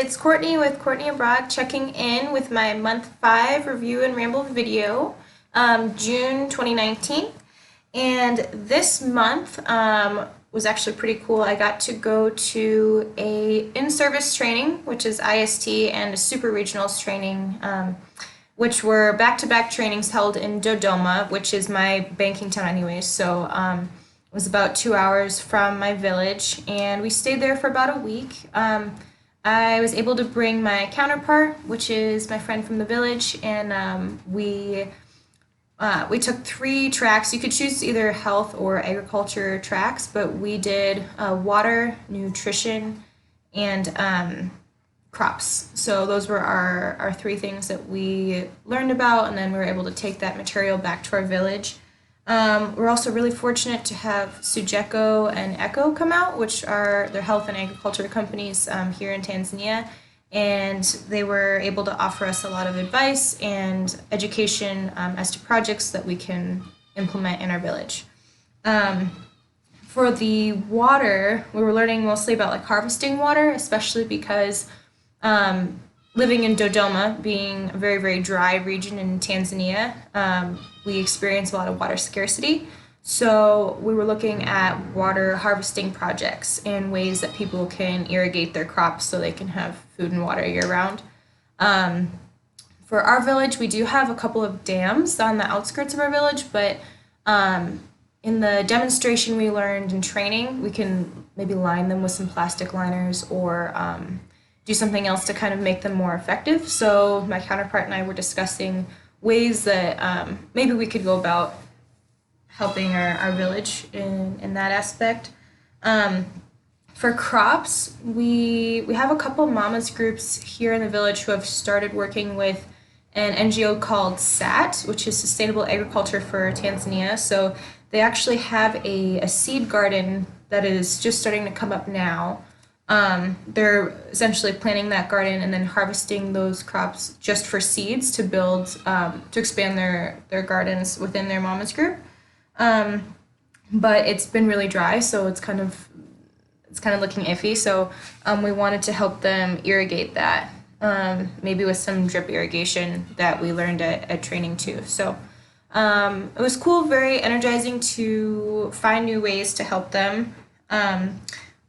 it's Courtney with Courtney Abroad checking in with my month 5 review and ramble video, June 2019. And this month was actually pretty cool. I got to go to a in-service training, which is IST, and a super regionals training, which were back-to-back trainings held in Dodoma, which is my banking town anyways. So it was about 2 hours from my village, and we stayed there for about a week. I was able to bring my counterpart, which is my friend from the village, and we took 3 tracks. You could choose either health or agriculture tracks, but we did water, nutrition, and crops. So those were our 3 things that we learned about, and then we were able to take that material back to our village. We're also really fortunate to have Sujeco and Echo come out, which are their health and agriculture companies here in Tanzania, and they were able to offer us a lot of advice and education as to projects that we can implement in our village. For the water, we were learning mostly about like harvesting water, especially because living in Dodoma, being a very, very dry region in Tanzania, we experience a lot of water scarcity. So we were looking at water harvesting projects and ways that people can irrigate their crops so they can have food and water year-round. For our village, we do have a couple of dams on the outskirts of our village, but in the demonstration we learned in training, we can maybe line them with some plastic liners or do something else to kind of make them more effective. So my counterpart and I were discussing ways that maybe we could go about helping our village in that aspect. For crops, we have a couple mamas groups here in the village who have started working with an NGO called SAT, which is Sustainable Agriculture for Tanzania. So they actually have a seed garden that is just starting to come up now. They're essentially planting that garden and then harvesting those crops just for seeds to build, to expand their gardens within their mamas group. But it's been really dry, so it's kind of looking iffy. So we wanted to help them irrigate that, maybe with some drip irrigation that we learned at training too. So it was cool, very energizing to find new ways to help them.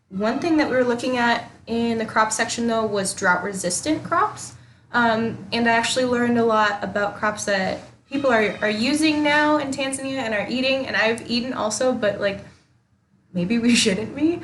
One thing that we were looking at in the crop section, though, was drought-resistant crops. And I actually learned a lot about crops that people are using now in Tanzania and are eating, and I've eaten also, but like maybe we shouldn't be.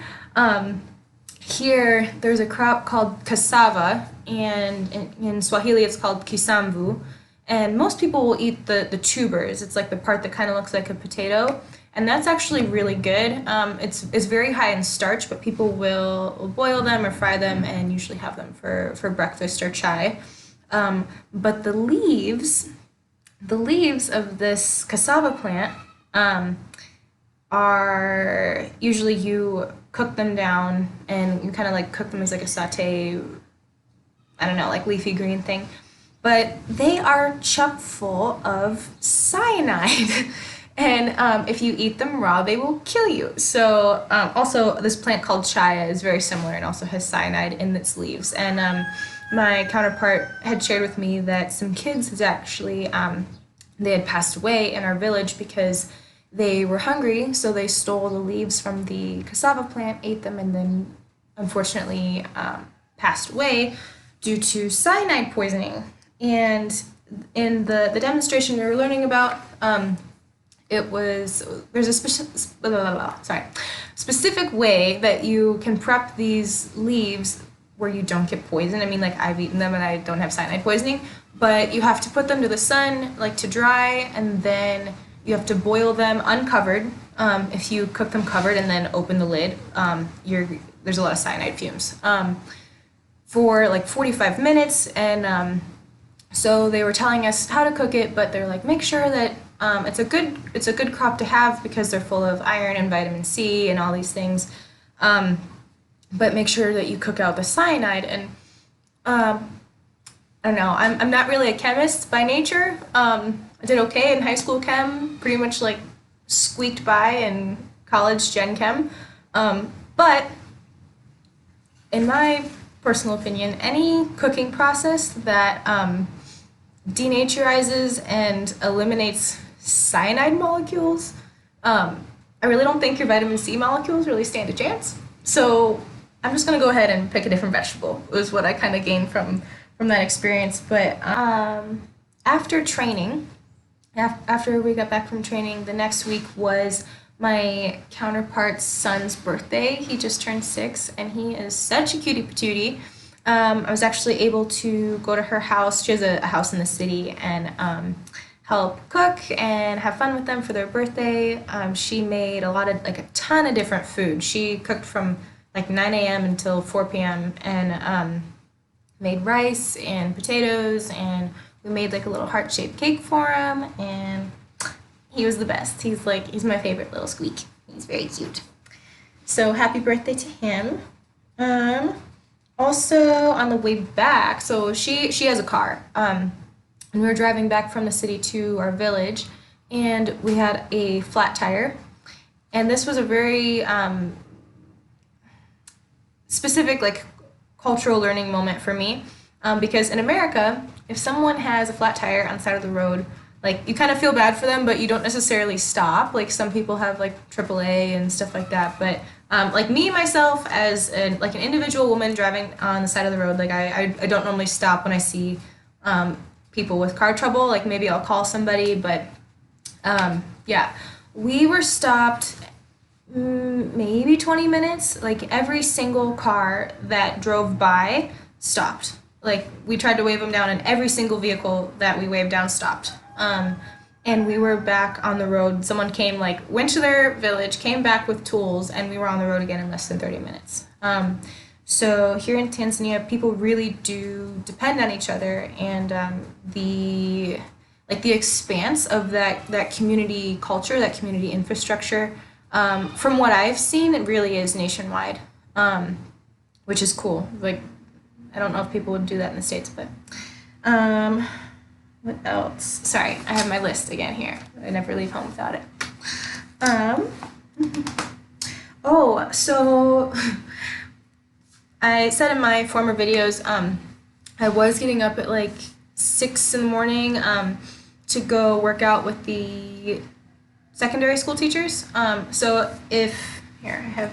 Here, there's a crop called cassava, and in Swahili it's called kisamvu. And most people will eat the tubers. It's like the part that kind of looks like a potato. And that's actually really good. It's very high in starch, but people will boil them or fry them and usually have them for breakfast or chai. But the leaves of this cassava plant are usually you cook them down and you kind of like cook them as like a saute, I don't know, like leafy green thing. But they are chock full of cyanide. And if you eat them raw, they will kill you. So also this plant called chaya is very similar and also has cyanide in its leaves. And my counterpart had shared with me that some kids had actually, they had passed away in our village because they were hungry. So they stole the leaves from the cassava plant, ate them, and then unfortunately passed away due to cyanide poisoning. And in the demonstration we were learning about, there's a specific way that you can prep these leaves where you don't get poisoned. I mean, like I've eaten them and I don't have cyanide poisoning, but you have to put them to the sun, like to dry, and then you have to boil them uncovered. If you cook them covered and then open the lid, there's a lot of cyanide fumes for like 45 minutes. And so they were telling us how to cook it, but they're like, make sure that it's a good crop to have because they're full of iron and vitamin C and all these things. But make sure that you cook out the cyanide. And I don't know, I'm not really a chemist by nature. I did okay in high school chem, pretty much like squeaked by in college gen chem. But in my personal opinion, any cooking process that denaturizes and eliminates cyanide molecules, I really don't think your vitamin C molecules really stand a chance. So I'm just gonna go ahead and pick a different vegetable, was what I kind of gained from that experience. But after training, after we got back from training, the next week was my counterpart's son's birthday. He just turned 6, and he is such a cutie patootie. I was actually able to go to her house. She has a house in the city, and help cook and have fun with them for their birthday. She made a ton of different food. She cooked from like 9 a.m. until 4 p.m. and made rice and potatoes, and we made like a little heart-shaped cake for him, and he was the best. He's my favorite little squeak. He's very cute. So happy birthday to him. Also on the way back, so she has a car, and we were driving back from the city to our village, and we had a flat tire, and this was a very specific like cultural learning moment for me, because in America, if someone has a flat tire on the side of the road, like you kind of feel bad for them, but you don't necessarily stop. Like some people have like AAA and stuff like that, but like me myself as an individual woman driving on the side of the road, like I don't normally stop when I see people with car trouble. Like maybe I'll call somebody, but yeah, we were stopped maybe 20 minutes. Like every single car that drove by stopped. Like we tried to wave them down, and every single vehicle that we waved down stopped. And we were back on the road. Someone came, went to their village, came back with tools, and we were on the road again in less than 30 minutes. So here in Tanzania, people really do depend on each other, and the expanse of that community culture, that community infrastructure, from what I've seen, it really is nationwide, which is cool. Like, I don't know if people would do that in the States, but what else? Sorry, I have my list again here. I never leave home without it. Oh, so I said in my former videos, I was getting up at 6 in the morning to go work out with the secondary school teachers. So here I have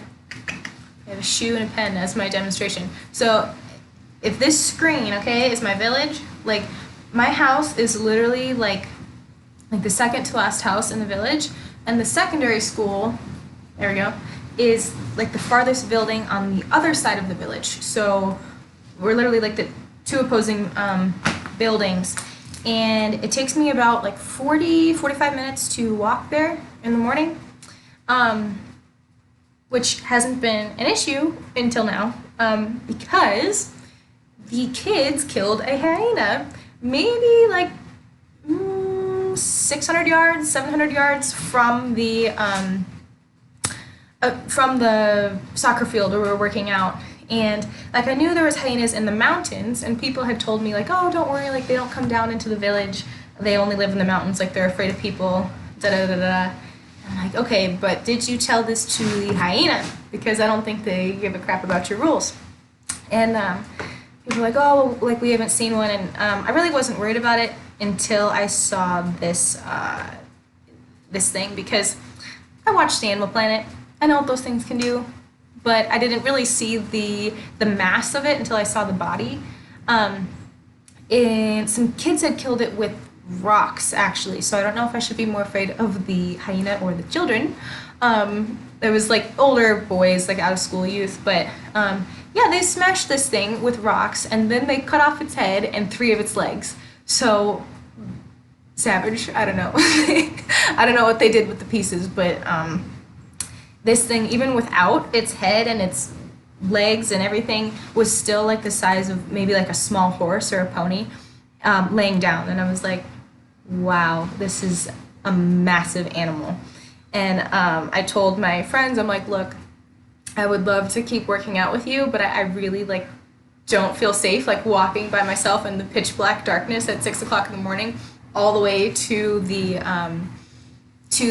a shoe and a pen as my demonstration. So if this screen, okay, is my village, my house is literally like the second to last house in the village, and the secondary school, there we go, is the farthest building on the other side of the village. So we're literally the two opposing buildings, and it takes me about 45 minutes to walk there in the morning, which hasn't been an issue until now, because the kids killed a hyena maybe 600 yards, 700 yards from the soccer field where we were working out. And I knew there was hyenas in the mountains, and people had told me oh, don't worry, they don't come down into the village, they only live in the mountains, they're afraid of people, da da da da. I'm okay, but did you tell this to the hyena? Because I don't think they give a crap about your rules. And people were oh, we haven't seen one, and I really wasn't worried about it until I saw this thing, because I watched Animal Planet. I know what those things can do, but I didn't really see the mass of it until I saw the body. And some kids had killed it with rocks, actually, so I don't know if I should be more afraid of the hyena or the children. It was older boys, out of school youth, but yeah, they smashed this thing with rocks, and then they cut off its head and 3 of its legs. So savage. I don't know. I don't know what they did with the pieces, but this thing, even without its head and its legs and everything, was still the size of maybe a small horse or a pony, laying down. And I was wow, this is a massive animal. And I told my friends, I'm look, I would love to keep working out with you, but I really don't feel safe walking by myself in the pitch black darkness at 6 o'clock in the morning all the way to the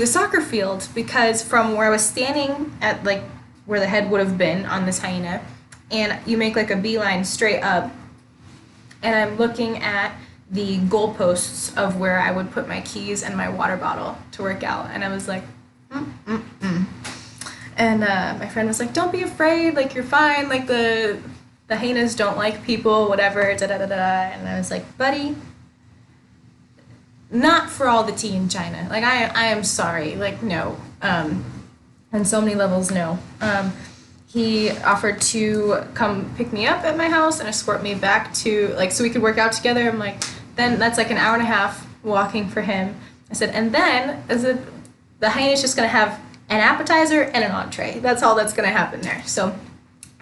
soccer field, because from where I was standing at where the head would have been on this hyena, and you make like a beeline straight up, and I'm looking at the goalposts of where I would put my keys and my water bottle to work out, and I was like, and my friend was like, "Don't be afraid, like you're fine, like the hyenas don't like people, whatever, da da da da." And I was like, "Buddy, not for all the tea in China. Like I am sorry, like no." On so many levels, no. He offered to come pick me up at my house and escort me back to, like, so we could work out together. I'm like, then that's like an hour and a half walking for him. I said, and then the hyena's just gonna have an appetizer and an entree. That's all that's gonna happen there. So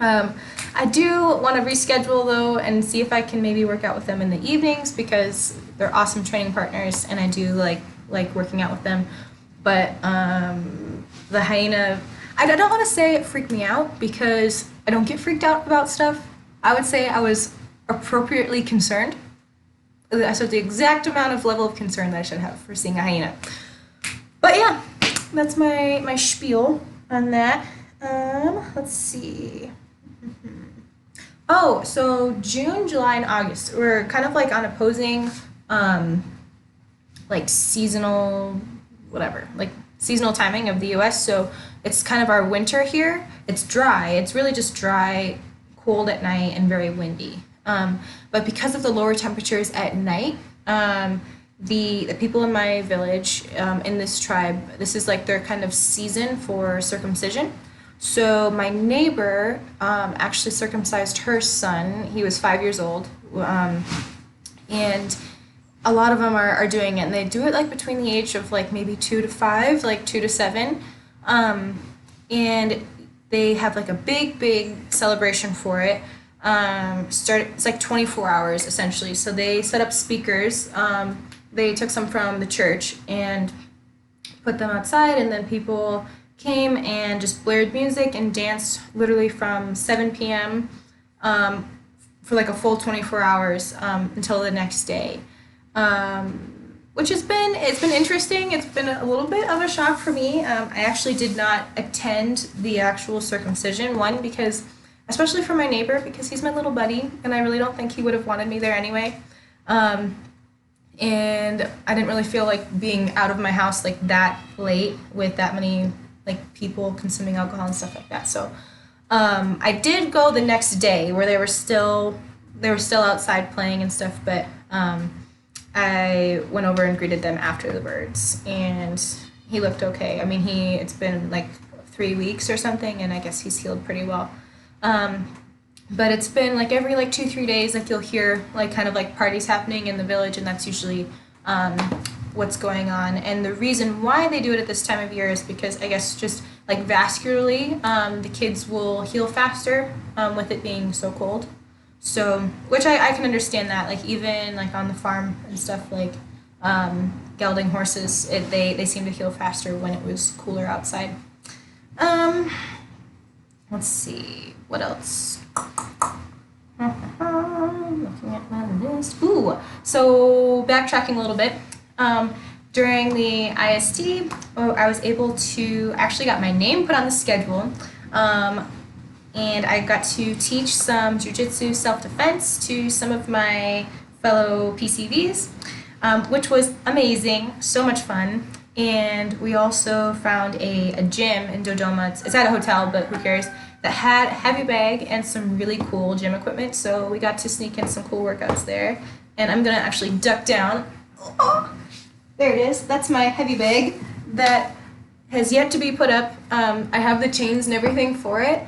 I do want to reschedule though and see if I can maybe work out with them in the evenings, because they're awesome training partners and I do like working out with them. But the hyena, I don't want to say it freaked me out, because I don't get freaked out about stuff. I would say I was appropriately concerned. So the exact amount of level of concern that I should have for seeing a hyena. But yeah, that's my spiel on that. Let's see. Oh, so June, July, and August, we're kind of like on opposing, like seasonal, whatever, like seasonal timing of the U.S. So it's kind of our winter here. It's dry. It's really just dry, cold at night, and very windy. But because of the lower temperatures at night, the people in my village, in this tribe, this is like their kind of season for circumcision. So my neighbor actually circumcised her son. He was 5 years old, and a lot of them are doing it, and they do it like between the age of like maybe 2 to 5, like 2 to 7, and they have like a big celebration for it. It's like 24 hours essentially. So they set up speakers. They took some from the church and put them outside, and then people came and just blared music and danced literally from 7 p.m. For like a full 24 hours until the next day. Which it's been interesting. It's been a little bit of a shock for me. I actually did not attend the actual circumcision one, because, especially for my neighbor, because he's my little buddy, and I really don't think he would have wanted me there anyway. And I didn't really feel like being out of my house like that late with that many like people consuming alcohol and stuff like that. So I did go the next day, where they were still outside playing and stuff, but I went over and greeted them after the birds, and he looked okay. I mean, it's been like 3 weeks or something, and I guess he's healed pretty well. But it's been like every like 2-3 days, like you'll hear like kind of like parties happening in the village, and that's usually what's going on. And the reason why they do it at this time of year is because, I guess, just like vascularly, the kids will heal faster with it being so cold. So, which I can understand that, like even like on the farm and stuff, like gelding horses, they seem to heal faster when it was cooler outside. Let's see, what else? Looking at my list. Ooh, so backtracking a little bit. During the IST, I was able to actually got my name put on the schedule. And I got to teach some jiu-jitsu self-defense to some of my fellow PCVs, which was amazing, so much fun. And we also found a gym in Dodoma. It's at a hotel, but who cares, that had a heavy bag and some really cool gym equipment. So we got to sneak in some cool workouts there. And I'm going to actually duck down. Oh, there it is. That's my heavy bag that has yet to be put up. I have the chains and everything for it.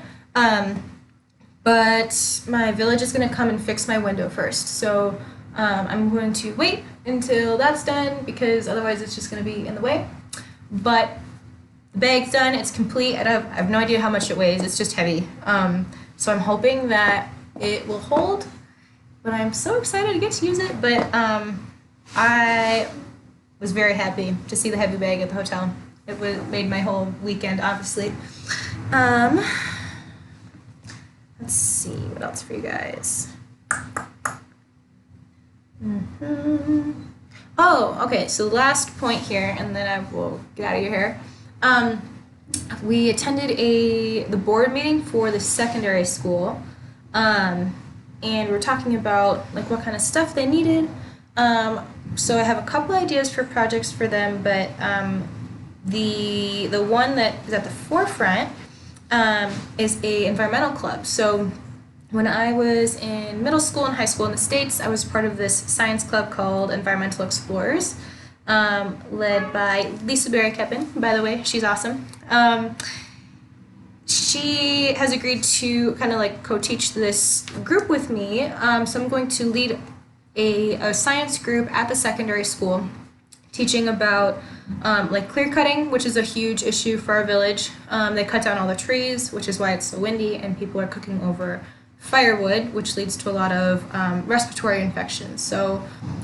But my village is going to come and fix my window first. So I'm going to wait until that's done, because otherwise it's just going to be in the way. But the bag's done. It's complete. I have no idea how much it weighs. It's just heavy. So I'm hoping that it will hold. But I'm so excited to get to use it. But I was very happy to see the heavy bag at the hotel. It made my whole weekend, obviously. Let's see, what else for you guys? Oh, okay, so last point here, and then I will get out of your hair. We attended the board meeting for the secondary school, And we're talking about like what kind of stuff they needed. So I have a couple ideas for projects for them, but the one that is at the forefront is a environmental club. So when I was in middle school and high school in the States, I was part of this science club called Environmental Explorers, led by Lisa Berry-Keppen. By the way, she's awesome. She has agreed to kind of like co-teach this group with me. So I'm going to lead a science group at the secondary school, teaching about like clear cutting, which is a huge issue for our village. They cut down all the trees, which is why it's so windy, and people are cooking over firewood, which leads to a lot of respiratory infections. So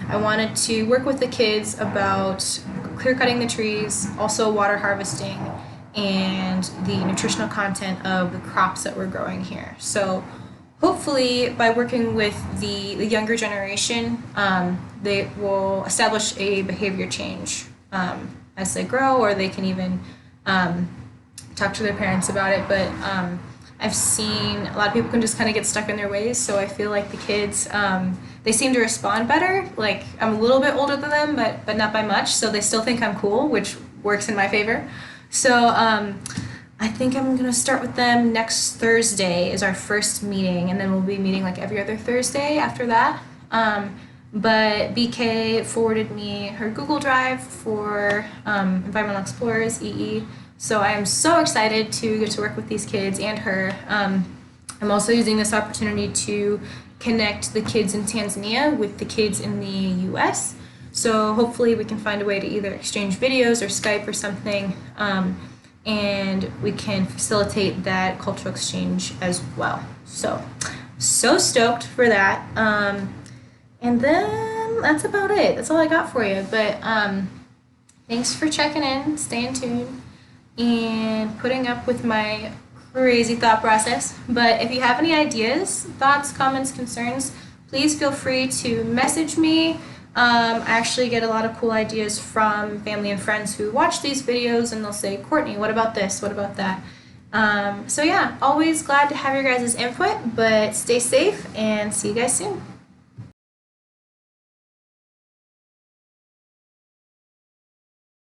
I wanted to work with the kids about clear cutting the trees, also water harvesting, and the nutritional content of the crops that we're growing here. So hopefully by working with the younger generation, they will establish a behavior change as they grow, or they can even talk to their parents about it. But I've seen a lot of people can just kind of get stuck in their ways, so I feel like the kids, they seem to respond better. Like, I'm a little bit older than them, but not by much, so they still think I'm cool, which works in my favor. So I think I'm gonna start with them next Thursday is our first meeting, and then we'll be meeting like every other Thursday after that. But BK forwarded me her Google Drive for Environmental Explorers, EE. So I am so excited to get to work with these kids and her. I'm also using this opportunity to connect the kids in Tanzania with the kids in the US. So hopefully we can find a way to either exchange videos or Skype or something, and we can facilitate that cultural exchange as well. So stoked for that. And then that's about it. That's all I got for you. But thanks for checking in, staying tuned, and putting up with my crazy thought process. But if you have any ideas, thoughts, comments, concerns, please feel free to message me. I actually get a lot of cool ideas from family and friends who watch these videos, and they'll say, Courtney, what about this? What about that? So yeah, always glad to have your guys' input, but stay safe and see you guys soon.